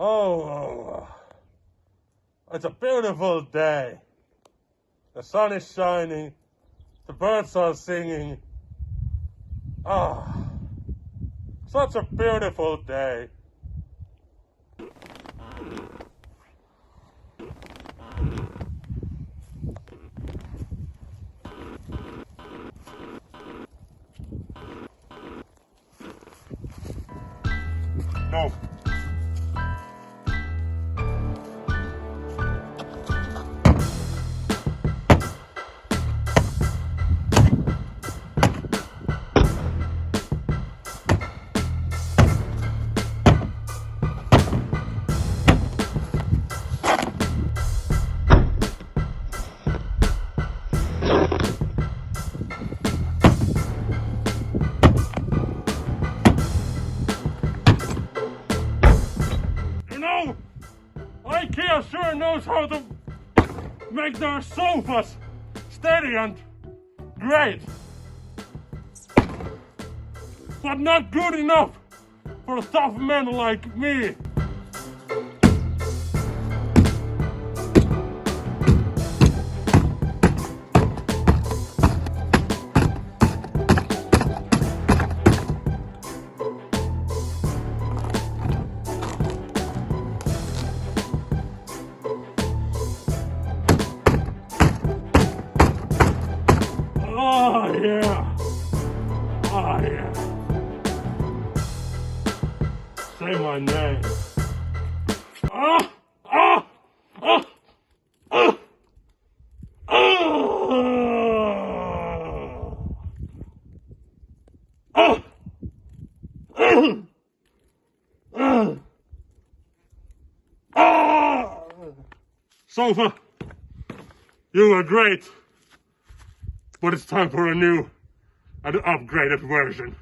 Oh, it's a beautiful day. The sun is shining. The birds are singing. Ah, such a beautiful day. No. You know, Ikea sure knows how to make their sofas steady and great. But not good enough for a tough man like me. Oh yeah. Oh yeah. Say my name. Ah! Ah! Ah! Ah! Ah! Ah! Ah! Sofa, you were great, but it's time for a new and upgraded version.